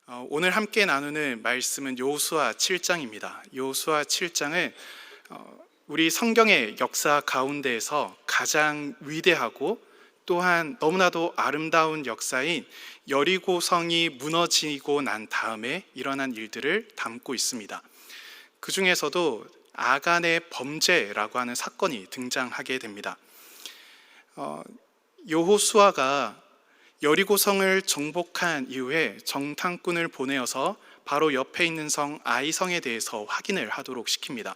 오늘 함께 나누는 말씀은 여호수아 7장입니다. 여호수아 7장은 우리 성경의 역사 가운데에서 가장 위대하고 또한 너무나도 아름다운 역사인 여리고성이 무너지고 난 다음에 일어난 일들을 담고 있습니다. 그 중에서도 아간의 범죄라고 하는 사건이 등장하게 됩니다. 여호수아가 여리고성을 정복한 이후에 정탐꾼을 보내어서 바로 옆에 있는 성 아이성에 대해서 확인을 하도록 시킵니다.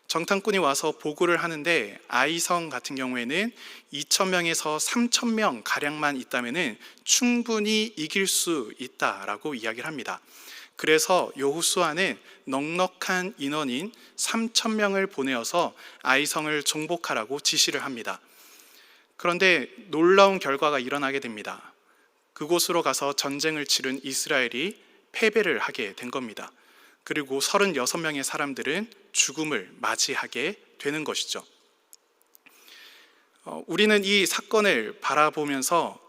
정탐꾼이 와서 보고를 하는데 아이성 같은 경우에는 2,000명에서 3,000명 가량만 있다면 충분히 이길 수 있다라고 이야기를 합니다. 그래서 여호수아는 넉넉한 인원인 3,000명을 보내어서 아이성을 정복하라고 지시를 합니다. 그런데 놀라운 결과가 일어나게 됩니다. 그곳으로 가서 전쟁을 치른 이스라엘이 패배를 하게 된 겁니다. 그리고 36명의 사람들은 죽음을 맞이하게 되는 것이죠. 우리는 이 사건을 바라보면서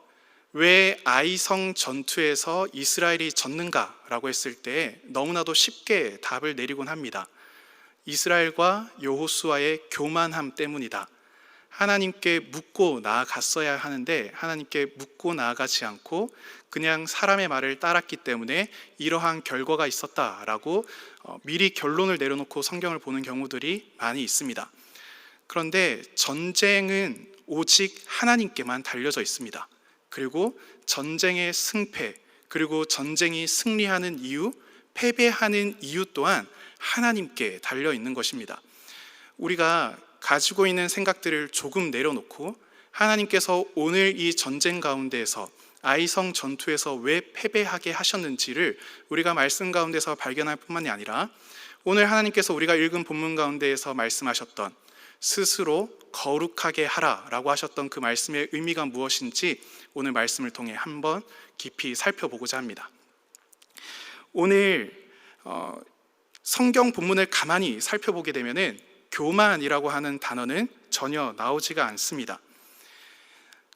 왜 아이성 전투에서 이스라엘이 졌는가라고 했을 때 너무나도 쉽게 답을 내리곤 합니다. 이스라엘과 여호수아의 교만함 때문이다. 하나님께 묻고 나아갔어야 하는데 하나님께 묻고 나아가지 않고 그냥 사람의 말을 따랐기 때문에 이러한 결과가 있었다라고 미리 결론을 내려놓고 성경을 보는 경우들이 많이 있습니다. 그런데 전쟁은 오직 하나님께만 달려져 있습니다. 그리고 전쟁의 승패, 그리고 전쟁이 승리하는 이유, 패배하는 이유 또한 하나님께 달려 있는 것입니다. 우리가 가지고 있는 생각들을 조금 내려놓고 하나님께서 오늘 이 전쟁 가운데에서 아이성 전투에서 왜 패배하게 하셨는지를 우리가 말씀 가운데서 발견할 뿐만이 아니라 오늘 하나님께서 우리가 읽은 본문 가운데에서 말씀하셨던 스스로 거룩하게 하라라고 하셨던 그 말씀의 의미가 무엇인지 오늘 말씀을 통해 한번 깊이 살펴보고자 합니다. 오늘 성경 본문을 가만히 살펴보게 되면은 교만이라고 하는 단어는 전혀 나오지가 않습니다.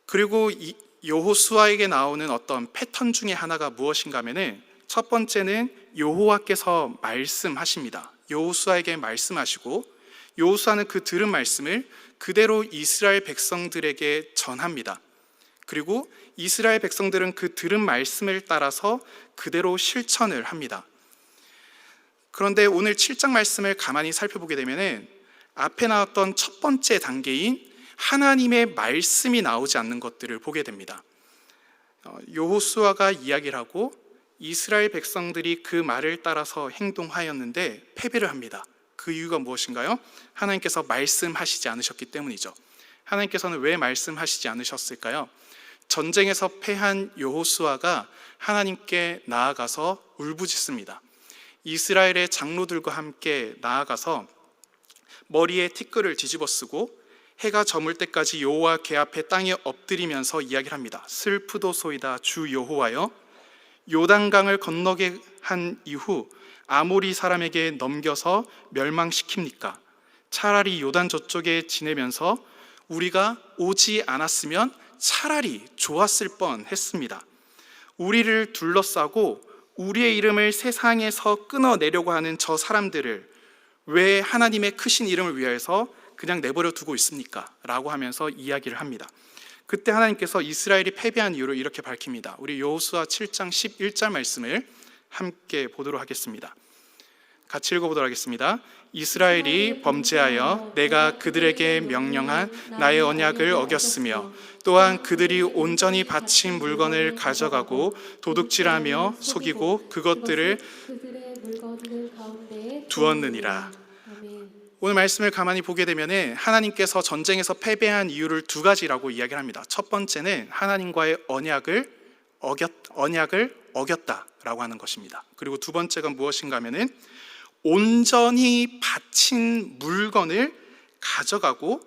그리고 여호수아에게 나오는 어떤 패턴 중에 하나가 무엇인가 하면은 첫 번째는 여호와께서 말씀하십니다. 여호수아에게 말씀하시고 여호수아는 그 들은 말씀을 그대로 이스라엘 백성들에게 전합니다. 그리고 이스라엘 백성들은 그 들은 말씀을 따라서 그대로 실천을 합니다. 그런데 오늘 7장 말씀을 가만히 살펴보게 되면은 앞에 나왔던 첫 번째 단계인 하나님의 말씀이 나오지 않는 것들을 보게 됩니다. 여호수아가 이야기를 하고 이스라엘 백성들이 그 말을 따라서 행동하였는데 패배를 합니다. 그 이유가 무엇인가요? 하나님께서 말씀하시지 않으셨기 때문이죠. 하나님께서는 왜 말씀하시지 않으셨을까요? 전쟁에서 패한 여호수아가 하나님께 나아가서 울부짖습니다. 이스라엘의 장로들과 함께 나아가서 머리에 티끌을 뒤집어 쓰고 해가 저물 때까지 여호와 궤 앞에 땅에 엎드리면서 이야기를 합니다. 슬프도소이다 주 여호와여, 요단강을 건너게 한 이후 아모리 사람에게 넘겨서 멸망시킵니까? 차라리 요단 저쪽에 지내면서 우리가 오지 않았으면 차라리 좋았을 뻔했습니다. 우리를 둘러싸고 우리의 이름을 세상에서 끊어내려고 하는 저 사람들을 왜 하나님의 크신 이름을 위해서 그냥 내버려 두고 있습니까? 라고 하면서 이야기를 합니다. 그때 하나님께서 이스라엘이 패배한 이유를 이렇게 밝힙니다. 우리 여호수아 7장 11절 말씀을 함께 보도록 하겠습니다. 같이 읽어보도록 하겠습니다. 이스라엘이 범죄하여 내가 그들에게 명령한 나의 언약을 어겼으며 또한 그들이 온전히 바친 물건을 가져가고 도둑질하며 속이고 그것들을 두었느니라. 오늘 말씀을 가만히 보게 되면 하나님께서 전쟁에서 패배한 이유를 두 가지라고 이야기를 합니다. 첫 번째는 하나님과의 언약을 어겼다라고 하는 것입니다. 그리고 두 번째가 무엇인가 하면은 온전히 바친 물건을 가져가고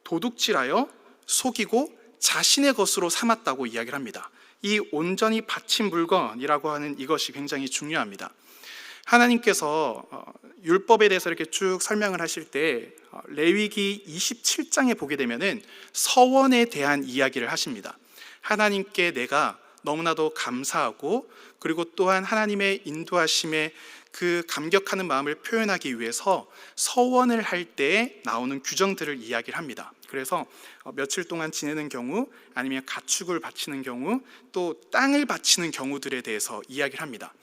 도둑질하여 속이고 자신의 것으로 삼았다고 이야기를 합니다. 이 온전히 바친 물건이라고 하는 이것이 굉장히 중요합니다. 하나님께서 율법에 대해서 이렇게 쭉 설명을 하실 때 레위기 27장에 보게 되면은 서원에 대한 이야기를 하십니다. 하나님께 내가 너무나도 감사하고 그리고 또한 하나님의 인도하심에 그 감격하는 마음을 표현하기 위해서 서원을 할 때 나오는 규정들을 이야기를 합니다. 그래서 며칠 동안 지내는 경우, 아니면 가축을 바치는 경우, 또 땅을 바치는 경우들에 대해서 이야기를 합니다.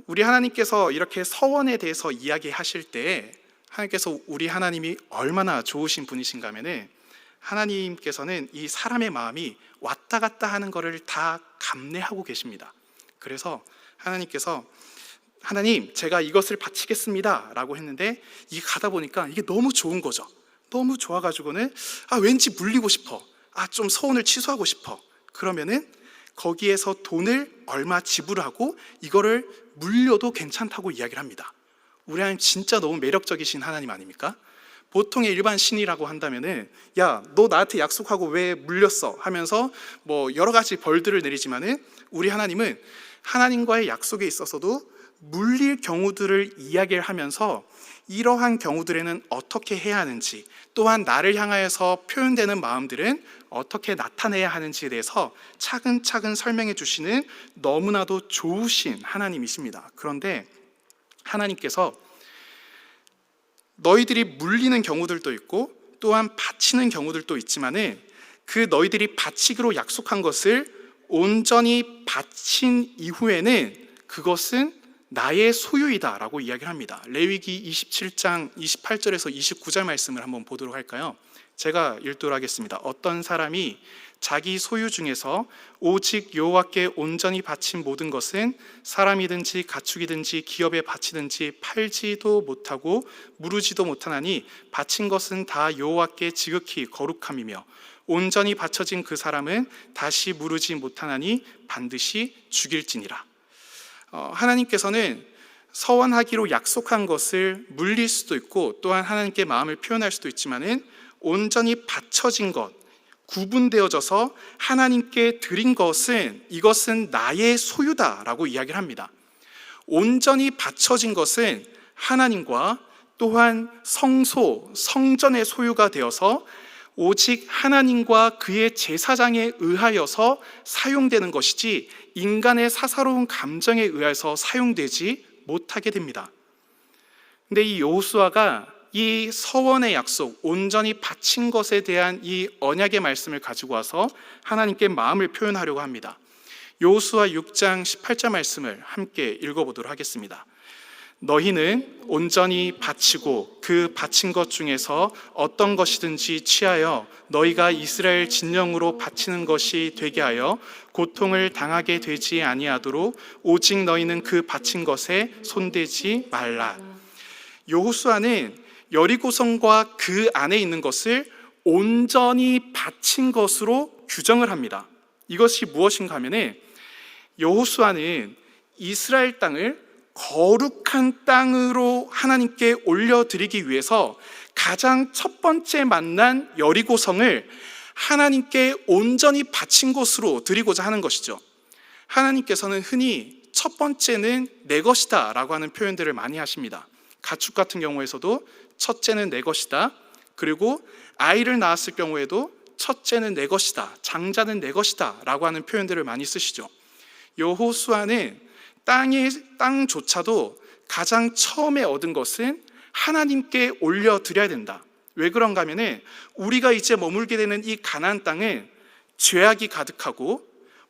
우리 하나님께서 이렇게 서원에 대해서 이야기하실 때 하나님께서 우리 하나님이 얼마나 좋으신 분이신가 하면은, 하나님께서는 이 사람의 마음이 왔다 갔다 하는 것을 다 감내하고 계십니다. 그래서 하나님께서 하나님, 제가 이것을 바치겠습니다 라고 했는데, 이 가다 보니까 이게 너무 좋은 거죠. 너무 좋아가지고는 왠지 물리고 싶어, 좀 서원을 취소하고 싶어. 그러면은 거기에서 돈을 얼마 지불하고 이거를 물려도 괜찮다고 이야기를 합니다. 우리 하나님 진짜 너무 매력적이신 하나님 아닙니까? 보통의 일반 신이라고 한다면은, 야, 너 나한테 약속하고 왜 물렸어? 하면서 뭐 여러 가지 벌들을 내리지만은, 우리 하나님은 하나님과의 약속에 있어서도 물릴 경우들을 이야기를 하면서 이러한 경우들에는 어떻게 해야 하는지, 또한 나를 향하여서 표현되는 마음들은 어떻게 나타내야 하는지에 대해서 차근차근 설명해 주시는 너무나도 좋으신 하나님이십니다. 그런데 하나님께서 너희들이 물리는 경우들도 있고 또한 바치는 경우들도 있지만은, 그 너희들이 바치기로 약속한 것을 온전히 바친 이후에는 그것은 나의 소유이다 라고 이야기를 합니다. 레위기 27장 28절에서 29절 말씀을 한번 보도록 할까요? 제가 읽도록 하겠습니다. 어떤 사람이 자기 소유 중에서 오직 여호와께 온전히 바친 모든 것은 사람이든지 가축이든지 기업에 바치든지 팔지도 못하고 무르지도 못하나니 바친 것은 다 여호와께 지극히 거룩함이며, 온전히 바쳐진 그 사람은 다시 무르지 못하나니 반드시 죽일지니라. 하나님께서는 서원하기로 약속한 것을 물릴 수도 있고, 또한 하나님께 마음을 표현할 수도 있지만은, 온전히 바쳐진 것, 구분되어져서 하나님께 드린 것은 이것은 나의 소유다라고 이야기를 합니다. 온전히 바쳐진 것은 하나님과 또한 성소, 성전의 소유가 되어서 오직 하나님과 그의 제사장에 의하여서 사용되는 것이지 인간의 사사로운 감정에 의해서 사용되지 못하게 됩니다. 근데 이 여호수아가 이 서원의 약속, 온전히 바친 것에 대한 이 언약의 말씀을 가지고 와서 하나님께 마음을 표현하려고 합니다. 여호수아 6장 18절 말씀을 함께 읽어보도록 하겠습니다. 너희는 온전히 바치고 그 바친 것 중에서 어떤 것이든지 취하여 너희가 이스라엘 진영으로 바치는 것이 되게 하여 고통을 당하게 되지 아니하도록 오직 너희는 그 바친 것에 손대지 말라. 여호수아는 여리고성과 그 안에 있는 것을 온전히 바친 것으로 규정을 합니다. 이것이 무엇인가 하면, 여호수아는 이스라엘 땅을 거룩한 땅으로 하나님께 올려드리기 위해서 가장 첫 번째 만난 여리고성을 하나님께 온전히 바친 것으로 드리고자 하는 것이죠. 하나님께서는 흔히 첫 번째는 내 것이다 라고 하는 표현들을 많이 하십니다. 가축 같은 경우에서도 첫째는 내 것이다, 그리고 아이를 낳았을 경우에도 첫째는 내 것이다, 장자는 내 것이다 라고 하는 표현들을 많이 쓰시죠. 여호수아는 땅조차도 가장 처음에 얻은 것은 하나님께 올려드려야 된다. 왜 그런가 하면, 우리가 이제 머물게 되는 이 가나안 땅은 죄악이 가득하고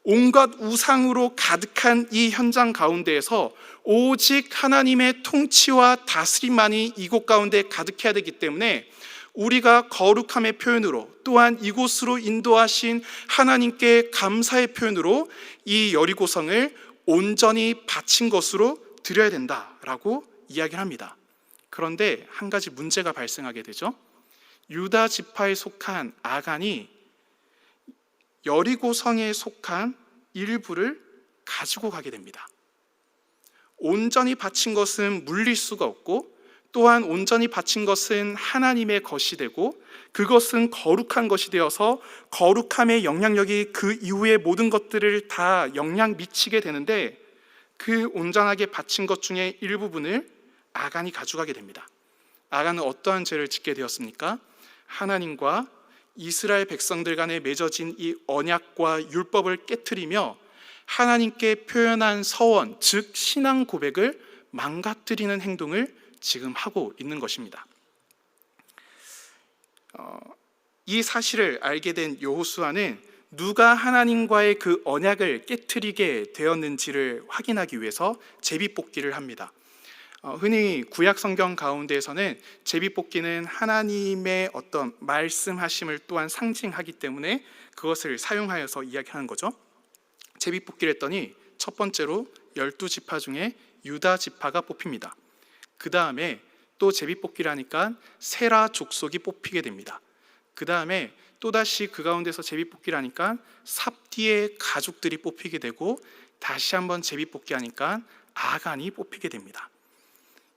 온갖 우상으로 가득한 이 현장 가운데에서 오직 하나님의 통치와 다스림만이 이곳 가운데 가득해야 되기 때문에, 우리가 거룩함의 표현으로 또한 이곳으로 인도하신 하나님께 감사의 표현으로 이 여리고성을 온전히 바친 것으로 드려야 된다라고 이야기를 합니다. 그런데 한 가지 문제가 발생하게 되죠. 유다 지파에 속한 아간이 여리고성에 속한 일부를 가지고 가게 됩니다. 온전히 바친 것은 물릴 수가 없고, 또한 온전히 바친 것은 하나님의 것이 되고, 그것은 거룩한 것이 되어서 거룩함의 영향력이 그 이후의 모든 것들을 다 영향 미치게 되는데, 그 온전하게 바친 것 중에 일부분을 아간이 가져가게 됩니다. 아간은 어떠한 죄를 짓게 되었습니까? 하나님과 이스라엘 백성들 간에 맺어진 이 언약과 율법을 깨트리며 하나님께 표현한 서원, 즉 신앙 고백을 망가뜨리는 행동을 지금 하고 있는 것입니다. 이 사실을 알게 된 여호수아는 누가 하나님과의 그 언약을 깨트리게 되었는지를 확인하기 위해서 제비뽑기를 합니다. 흔히 구약 성경 가운데에서는 제비뽑기는 하나님의 어떤 말씀하심을 또한 상징하기 때문에 그것을 사용하여서 이야기하는 거죠. 제비뽑기를 했더니 첫 번째로 12지파 중에 유다 지파가 뽑힙니다. 그 다음에 또 제비뽑기를 하니까 세라 족속이 뽑히게 됩니다. 그 다음에 또다시 그 가운데서 제비뽑기를 하니까 삽디의 가족들이 뽑히게 되고, 다시 한번 제비뽑기 하니까 아간이 뽑히게 됩니다.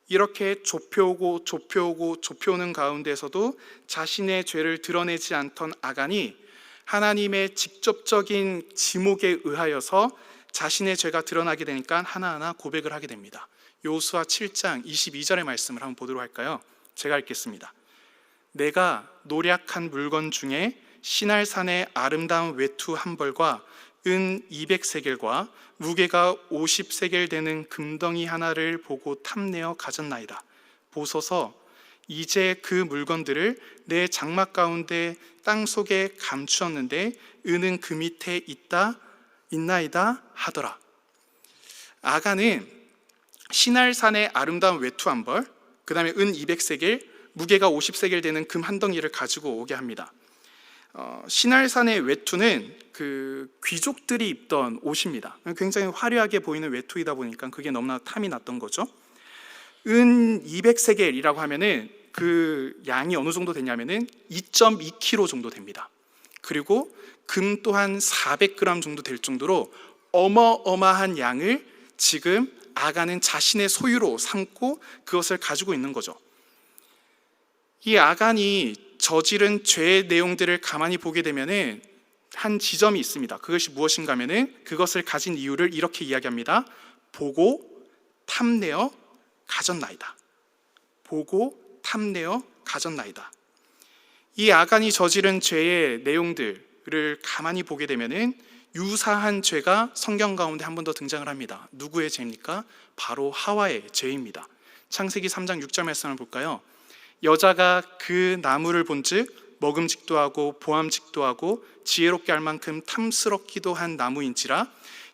이렇게 좁혀오는 가운데서도 자신의 죄를 드러내지 않던 아간이 하나님의 직접적인 지목에 의하여서 자신의 죄가 드러나게 되니까 하나하나 고백을 하게 됩니다. 여호수아 7장 22절의 말씀을 한번 보도록 할까요? 제가 읽겠습니다. 내가 노략한 물건 중에 시날산의 아름다운 외투 한 벌과 은 200세겔과 무게가 50세겔 되는 금덩이 하나를 보고 탐내어 가졌나이다. 보소서, 이제 그 물건들을 내 장막 가운데 땅 속에 감추었는데 은은 그 밑에 있나이다 하더라. 아간은 시날산의 아름다운 외투 한 벌, 그 다음에 은 200세겔, 무게가 50세겔 되는 금 한 덩이를 가지고 오게 합니다. 시날산의 외투는 그 귀족들이 입던 옷입니다. 굉장히 화려하게 보이는 외투이다 보니까 그게 너무나 탐이 났던 거죠. 은 200세겔이라고 하면은 그 양이 어느 정도 되냐면은 2.2kg 정도 됩니다. 그리고 금 또한 400g 정도 될 정도로 어마어마한 양을 지금 아간은 자신의 소유로 삼고 그것을 가지고 있는 거죠. 이 아간이 저지른 죄의 내용들을 가만히 보게 되면은 한 지점이 있습니다. 그것이 무엇인가 하면은 그것을 가진 이유를 이렇게 이야기합니다. 보고 탐내어 가졌나이다. 보고 탐내어 가졌나이다. 이 아간이 저지른 죄의 내용들을 가만히 보게 되면은 유사한 죄가 성경 가운데 한 번 더 등장을 합니다. 누구의 죄입니까? 바로 하와의 죄입니다. 창세기 3장 6절 말씀을 볼까요? 여자가 그 나무를 본즉 먹음직도 하고 보암직도 하고 지혜롭게 할 만큼 탐스럽기도 한 나무인지라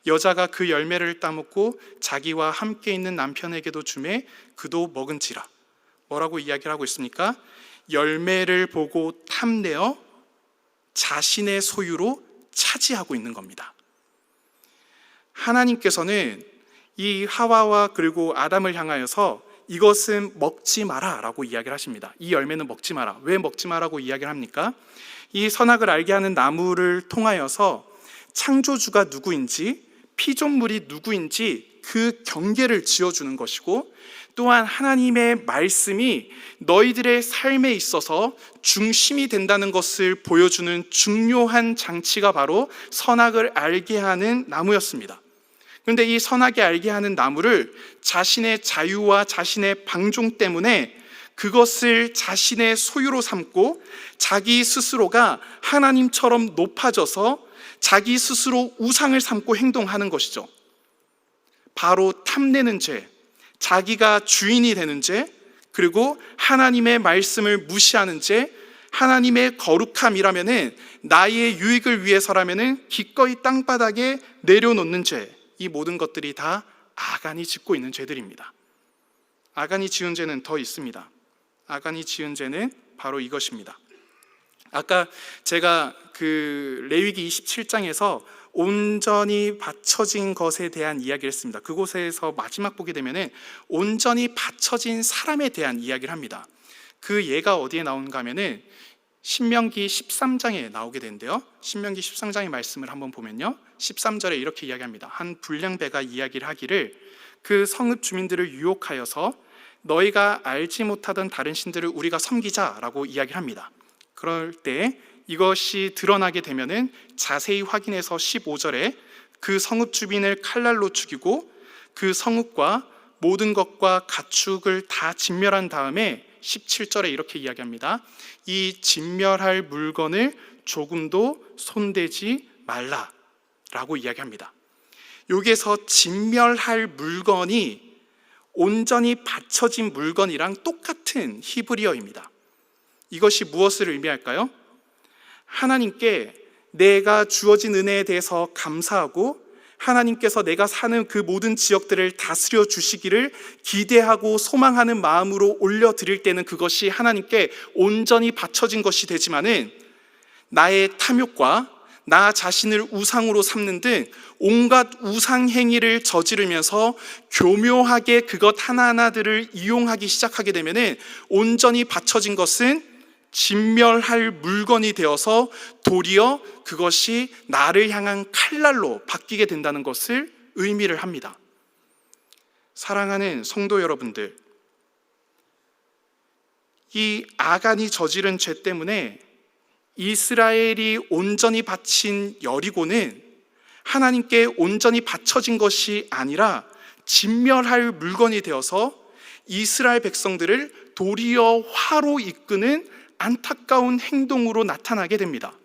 여자가 그 열매를 따먹고 자기와 함께 있는 남편에게도 주매 그도 먹은지라. 뭐라고 이야기를 하고 있습니까? 열매를 보고 탐내어 자신의 소유로 차지하고 있는 겁니다. 하나님께서는 이 하와와 그리고 아담을 향하여서 이것은 먹지 마라 라고 이야기를 하십니다. 이 열매는 먹지 마라. 왜 먹지 마라고 이야기를 합니까? 이 선악을 알게 하는 나무를 통하여서 창조주가 누구인지, 피조물이 누구인지 그 경계를 지어주는 것이고, 또한 하나님의 말씀이 너희들의 삶에 있어서 중심이 된다는 것을 보여주는 중요한 장치가 바로 선악을 알게 하는 나무였습니다. 그런데 이 선악을 알게 하는 나무를 자신의 자유와 자신의 방종 때문에 그것을 자신의 소유로 삼고 자기 스스로가 하나님처럼 높아져서 자기 스스로 우상을 삼고 행동하는 것이죠. 바로 탐내는 죄, 자기가 주인이 되는 죄, 그리고 하나님의 말씀을 무시하는 죄, 하나님의 거룩함이라면은 나의 유익을 위해서라면은 기꺼이 땅바닥에 내려놓는 죄, 이 모든 것들이 다 아간이 짓고 있는 죄들입니다. 아간이 지은 죄는 더 있습니다. 아간이 지은 죄는 바로 이것입니다. 아까 제가 그 레위기 27장에서 온전히 바쳐진 것에 대한 이야기를 했습니다. 그곳에서 마지막 보게 되면은 온전히 바쳐진 사람에 대한 이야기를 합니다. 그 예가 어디에 나오는가 하면은 신명기 13장에 나오게 되는데요. 신명기 13장의 말씀을 한번 보면요, 13절에 이렇게 이야기합니다. 한 불량배가 이야기를 하기를 그 성읍 주민들을 유혹하여서 너희가 알지 못하던 다른 신들을 우리가 섬기자라고 이야기를 합니다. 그럴 때 이것이 드러나게 되면은 자세히 확인해서 15절에 그 성읍 주민을 칼날로 죽이고 그 성읍과 모든 것과 가축을 다 진멸한 다음에 17절에 이렇게 이야기합니다. 이 진멸할 물건을 조금도 손대지 말라라고 이야기합니다. 여기에서 진멸할 물건이 온전히 받쳐진 물건이랑 똑같은 히브리어입니다. 이것이 무엇을 의미할까요? 하나님께 내가 주어진 은혜에 대해서 감사하고 하나님께서 내가 사는 그 모든 지역들을 다스려 주시기를 기대하고 소망하는 마음으로 올려드릴 때는 그것이 하나님께 온전히 바쳐진 것이 되지만은 나의 탐욕과 나 자신을 우상으로 삼는 등 온갖 우상 행위를 저지르면서 교묘하게 그것 하나하나들을 이용하기 시작하게 되면은 온전히 바쳐진 것은 진멸할 물건이 되어서 도리어 그것이 나를 향한 칼날로 바뀌게 된다는 것을 의미를 합니다. 사랑하는 성도 여러분들, 이 아간이 저지른 죄 때문에 이스라엘이 온전히 바친 여리고는 하나님께 온전히 바쳐진 것이 아니라 진멸할 물건이 되어서 이스라엘 백성들을 도리어 화로 이끄는 안타까운 행동으로 나타나게 됩니다.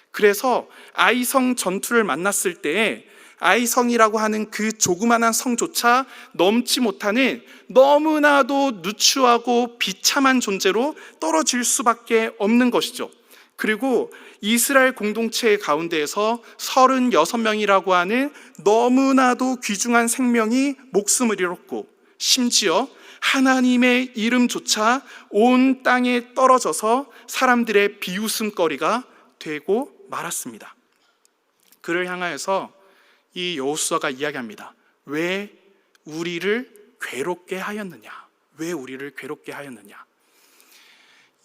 그래서 아이성 전투를 만났을 때에 아이성이라고 하는 그 조그만한 성조차 넘지 못하는 너무나도 누추하고 비참한 존재로 떨어질 수밖에 없는 것이죠. 그리고 이스라엘 공동체 가운데에서 36명이라고 하는 너무나도 귀중한 생명이 목숨을 잃었고, 심지어 하나님의 이름조차 온 땅에 떨어져서 사람들의 비웃음거리가 되고 말았습니다. 그를 향하여서 이 여호수아가 이야기합니다. 왜 우리를 괴롭게 하였느냐? 왜 우리를 괴롭게 하였느냐?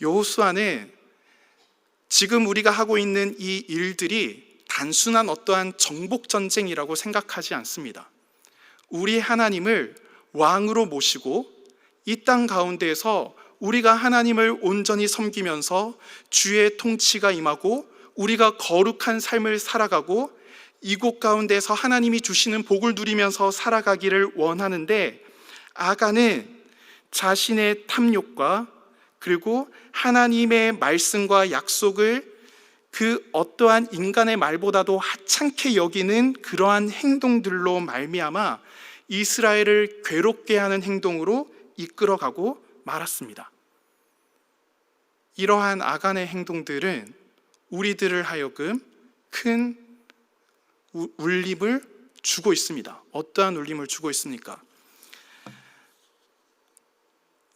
여호수아는 지금 우리가 하고 있는 이 일들이 단순한 어떠한 정복전쟁이라고 생각하지 않습니다. 우리 하나님을 왕으로 모시고 이 땅 가운데에서 우리가 하나님을 온전히 섬기면서 주의 통치가 임하고 우리가 거룩한 삶을 살아가고 이곳 가운데서 하나님이 주시는 복을 누리면서 살아가기를 원하는데, 아간은 자신의 탐욕과 그리고 하나님의 말씀과 약속을 그 어떠한 인간의 말보다도 하찮게 여기는 그러한 행동들로 말미암아 이스라엘을 괴롭게 하는 행동으로 이끌어가고 말았습니다. 이러한 아간의 행동들은 우리들을 하여금 큰 울림을 주고 있습니다. 어떠한 울림을 주고 있습니까?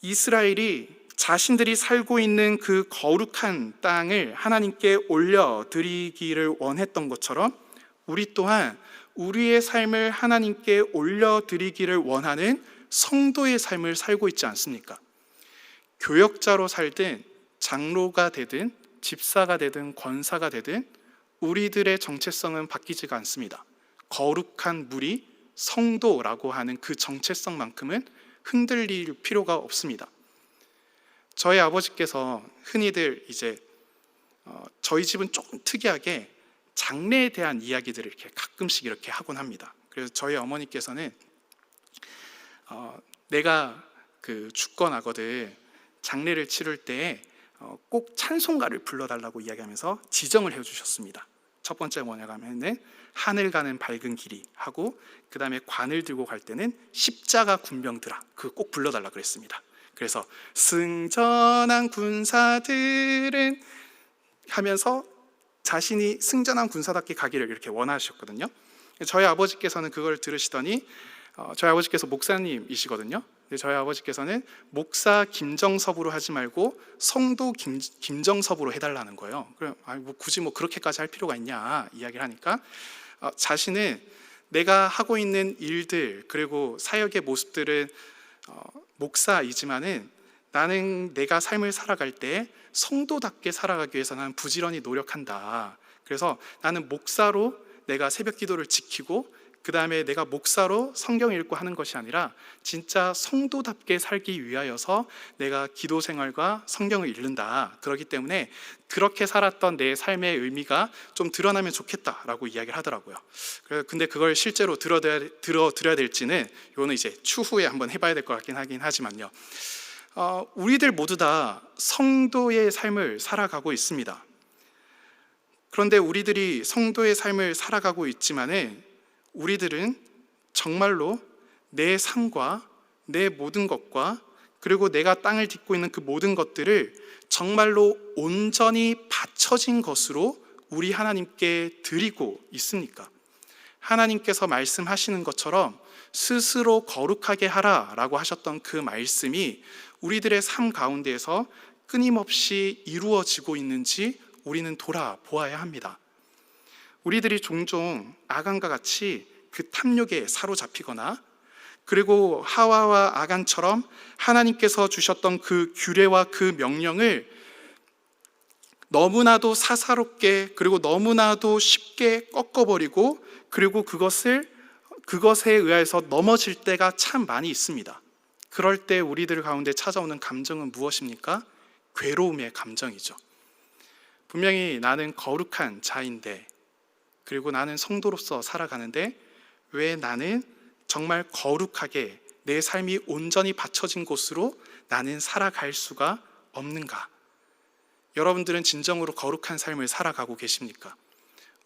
이스라엘이 자신들이 살고 있는 그 거룩한 땅을 하나님께 올려드리기를 원했던 것처럼 우리 또한 우리의 삶을 하나님께 올려드리기를 원하는 성도의 삶을 살고 있지 않습니까? 교역자로 살든 장로가 되든 집사가 되든 권사가 되든 우리들의 정체성은 바뀌지가 않습니다. 거룩한 무리, 성도라고 하는 그 정체성만큼은 흔들릴 필요가 없습니다. 저희 아버지께서 흔히들 저희 집은 조금 특이하게 장래에 대한 이야기들을 이렇게 가끔씩 이렇게 하곤 합니다. 그래서 저희 어머니께서는 내가 죽거나거든 장례를 치를 때 꼭 찬송가를 불러달라고 이야기하면서 지정을 해주셨습니다. 첫 번째 뭐냐고 하면은 하늘 가는 밝은 길이 하고, 그 다음에 관을 들고 갈 때는 십자가 군병들아, 그거 꼭 불러달라 그랬습니다. 그래서 승전한 군사들은 하면서 자신이 승전한 군사답게 가기를 이렇게 원하셨거든요. 저희 아버지께서는 그걸 들으시더니 저희 아버지께서 목사님이시거든요. 저희 아버지께서는 목사 김정섭으로 하지 말고 성도 김정섭으로 해달라는 거예요. 그럼 굳이 그렇게까지 할 필요가 있냐 이야기를 하니까 자신은 내가 하고 있는 일들 그리고 사역의 모습들은 목사이지만은 나는 내가 삶을 살아갈 때 성도답게 살아가기 위해서 나는 부지런히 노력한다. 그래서 나는 목사로 내가 새벽 기도를 지키고 그 다음에 내가 목사로 성경 읽고 하는 것이 아니라 진짜 성도답게 살기 위하여서 내가 기도 생활과 성경을 읽는다. 그렇기 때문에 그렇게 살았던 내 삶의 의미가 좀 드러나면 좋겠다라고 이야기를 하더라고요. 근데 그걸 실제로 들어드려야 될지는 이거는 이제 추후에 한번 해봐야 될 것 같긴 하지만요. 우리들 모두 다 성도의 삶을 살아가고 있습니다. 그런데 우리들이 성도의 삶을 살아가고 있지만은 우리들은 정말로 내 삶과 내 모든 것과 그리고 내가 땅을 딛고 있는 그 모든 것들을 정말로 온전히 바쳐진 것으로 우리 하나님께 드리고 있습니까? 하나님께서 말씀하시는 것처럼 스스로 거룩하게 하라라고 하셨던 그 말씀이 우리들의 삶 가운데에서 끊임없이 이루어지고 있는지 우리는 돌아보아야 합니다. 우리들이 종종 아간과 같이 그 탐욕에 사로잡히거나 그리고 하와와 아간처럼 하나님께서 주셨던 그 규례와 그 명령을 너무나도 사사롭게 그리고 너무나도 쉽게 꺾어버리고 그리고 그것에 의해서 넘어질 때가 참 많이 있습니다. 그럴 때 우리들 가운데 찾아오는 감정은 무엇입니까? 괴로움의 감정이죠. 분명히 나는 거룩한 자인데 그리고 나는 성도로서 살아가는데 왜 나는 정말 거룩하게 내 삶이 온전히 바쳐진 곳으로 나는 살아갈 수가 없는가? 여러분들은 진정으로 거룩한 삶을 살아가고 계십니까?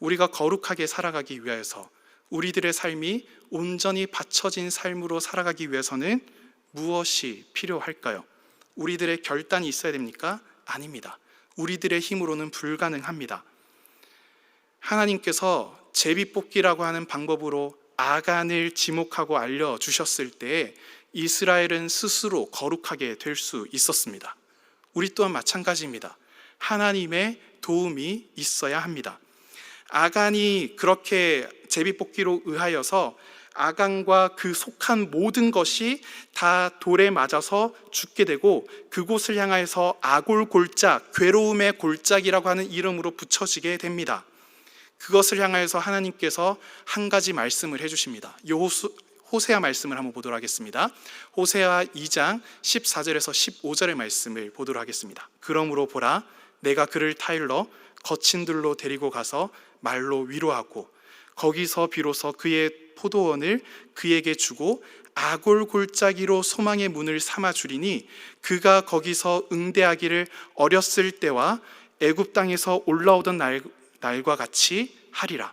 우리가 거룩하게 살아가기 위해서 우리들의 삶이 온전히 바쳐진 삶으로 살아가기 위해서는 무엇이 필요할까요? 우리들의 결단이 있어야 됩니까? 아닙니다. 우리들의 힘으로는 불가능합니다. 하나님께서 제비뽑기라고 하는 방법으로 아간을 지목하고 알려주셨을 때 이스라엘은 스스로 거룩하게 될 수 있었습니다. 우리 또한 마찬가지입니다. 하나님의 도움이 있어야 합니다. 아간이 그렇게 제비뽑기로 의하여서 아간과 그 속한 모든 것이 다 돌에 맞아서 죽게 되고 그곳을 향하여서 아골골짝, 괴로움의 골짜기라고 하는 이름으로 붙여지게 됩니다. 그것을 향하여서 하나님께서 한 가지 말씀을 해주십니다. 호세아 말씀을 한번 보도록 하겠습니다. 호세아 2장 14절에서 15절의 말씀을 보도록 하겠습니다. 그러므로 보라, 내가 그를 타일러 거친 들로 데리고 가서 말로 위로하고 거기서 비로소 그의 포도원을 그에게 주고 아골 골짜기로 소망의 문을 삼아 주리니 그가 거기서 응대하기를 어렸을 때와 애굽 땅에서 올라오던 날과 같이 하리라.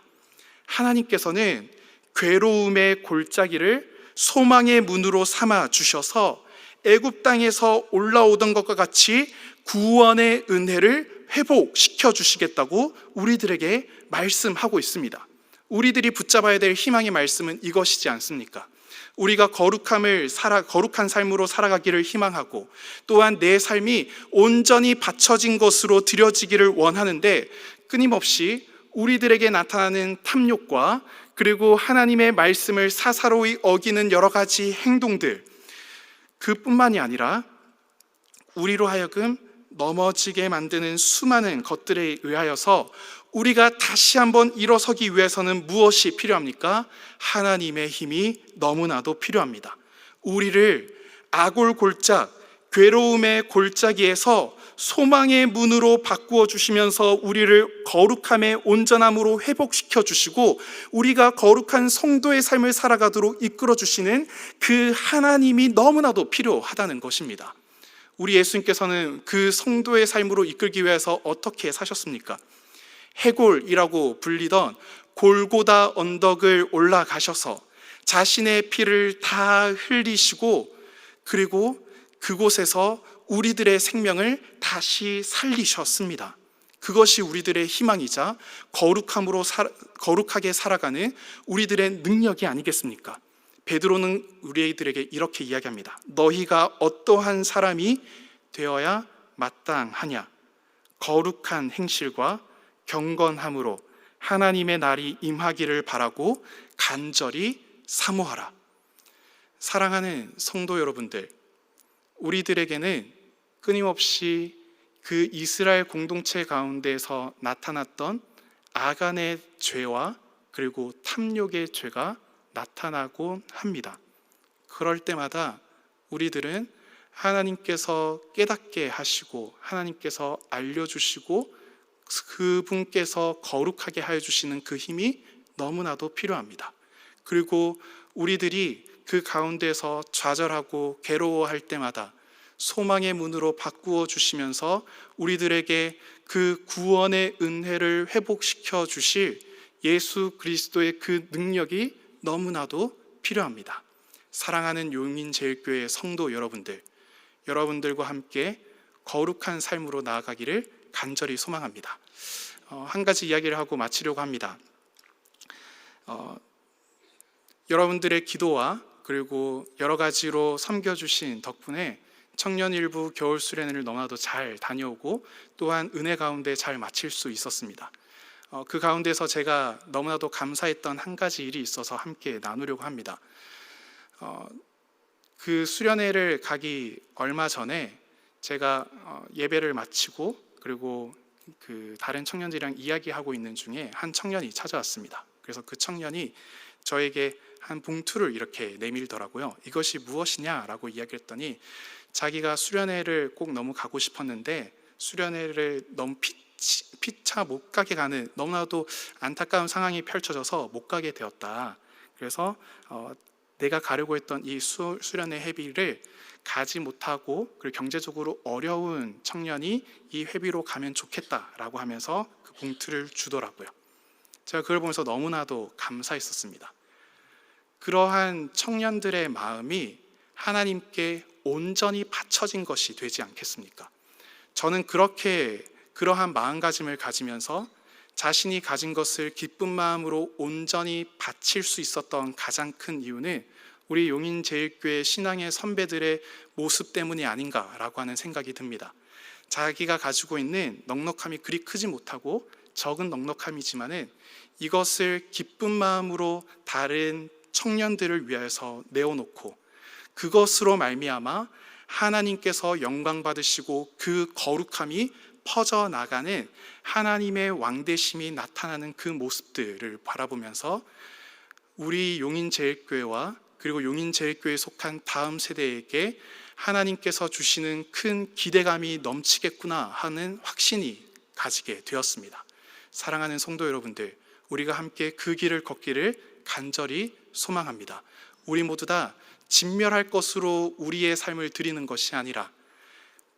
하나님께서는 괴로움의 골짜기를 소망의 문으로 삼아 주셔서 애굽 땅에서 올라오던 것과 같이 구원의 은혜를 회복시켜 주시겠다고 우리들에게 말씀하고 있습니다. 우리들이 붙잡아야 될 희망의 말씀은 이것이지 않습니까? 우리가 거룩한 삶으로 살아가기를 희망하고 또한 내 삶이 온전히 바쳐진 것으로 드려지기를 원하는데 끊임없이 우리들에게 나타나는 탐욕과 그리고 하나님의 말씀을 사사로이 어기는 여러 가지 행동들, 그뿐만이 아니라 우리로 하여금 넘어지게 만드는 수많은 것들에 의하여서 우리가 다시 한번 일어서기 위해서는 무엇이 필요합니까? 하나님의 힘이 너무나도 필요합니다. 우리를 아골골짝, 괴로움의 골짜기에서 소망의 문으로 바꾸어 주시면서 우리를 거룩함의 온전함으로 회복시켜 주시고 우리가 거룩한 성도의 삶을 살아가도록 이끌어 주시는 그 하나님이 너무나도 필요하다는 것입니다. 우리 예수님께서는 그 성도의 삶으로 이끌기 위해서 어떻게 사셨습니까? 해골이라고 불리던 골고다 언덕을 올라가셔서 자신의 피를 다 흘리시고 그리고 그곳에서 우리들의 생명을 다시 살리셨습니다. 그것이 우리들의 희망이자 거룩하게 살아가는 우리들의 능력이 아니겠습니까? 베드로는 우리들에게 이렇게 이야기합니다. 너희가 어떠한 사람이 되어야 마땅하냐? 거룩한 행실과 경건함으로 하나님의 날이 임하기를 바라고 간절히 사모하라. 사랑하는 성도 여러분들, 우리들에게는 끊임없이 그 이스라엘 공동체 가운데서 나타났던 아간의 죄와 그리고 탐욕의 죄가 나타나곤 합니다. 그럴 때마다 우리들은 하나님께서 깨닫게 하시고 하나님께서 알려주시고 그분께서 거룩하게 하여 주시는 그 힘이 너무나도 필요합니다. 그리고 우리들이 그 가운데서 좌절하고 괴로워할 때마다 소망의 문으로 바꾸어 주시면서 우리들에게 그 구원의 은혜를 회복시켜 주실 예수 그리스도의 그 능력이 너무나도 필요합니다. 사랑하는 용인제일교회 성도 여러분들과 함께 거룩한 삶으로 나아가기를 간절히 소망합니다. 한 가지 이야기를 하고 마치려고 합니다. 여러분들의 기도와 그리고 여러 가지로 섬겨주신 덕분에 청년일부 겨울 수련회를 너무나도 잘 다녀오고 또한 은혜 가운데 잘 마칠 수 있었습니다. 그 가운데서 제가 너무나도 감사했던 한 가지 일이 있어서 함께 나누려고 합니다. 그 수련회를 가기 얼마 전에 제가 예배를 마치고 그리고 그 다른 청년들이랑 이야기하고 있는 중에 한 청년이 찾아왔습니다. 그래서 그 청년이 저에게 한 봉투를 이렇게 내밀더라고요. 이것이 무엇이냐라고 이야기했더니 자기가 수련회를 꼭 너무 가고 싶었는데 수련회를 너무 피차 못 가게 가는 너무나도 안타까운 상황이 펼쳐져서 못 가게 되었다. 그래서 내가 가려고 했던 이 수련회 회비를 가지 못하고 그리고 경제적으로 어려운 청년이 이 회비로 가면 좋겠다라고 하면서 그 봉투를 주더라고요. 제가 그걸 보면서 너무나도 감사했었습니다. 그러한 청년들의 마음이 하나님께 온전히 바쳐진 것이 되지 않겠습니까? 저는 그러한 마음가짐을 가지면서 자신이 가진 것을 기쁜 마음으로 온전히 바칠 수 있었던 가장 큰 이유는 우리 용인제일교회 신앙의 선배들의 모습 때문이 아닌가라고 하는 생각이 듭니다. 자기가 가지고 있는 넉넉함이 그리 크지 못하고 적은 넉넉함이지만은 이것을 기쁜 마음으로 다른 청년들을 위해서 내어놓고 그것으로 말미암아 하나님께서 영광 받으시고 그 거룩함이 퍼져나가는 하나님의 왕되심이 나타나는 그 모습들을 바라보면서 우리 용인제일교회와 그리고 용인제일교회에 속한 다음 세대에게 하나님께서 주시는 큰 기대감이 넘치겠구나 하는 확신이 가지게 되었습니다. 사랑하는 성도 여러분들, 우리가 함께 그 길을 걷기를 간절히 소망합니다. 우리 모두 다 진멸할 것으로 우리의 삶을 드리는 것이 아니라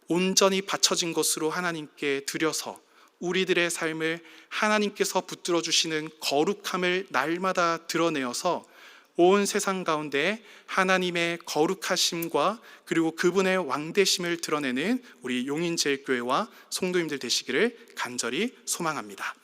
온전히 바쳐진 것으로 하나님께 드려서 우리들의 삶을 하나님께서 붙들어 주시는 거룩함을 날마다 드러내어서 온 세상 가운데 하나님의 거룩하심과 그리고 그분의 왕되심을 드러내는 우리 용인제일교회와 성도님들 되시기를 간절히 소망합니다.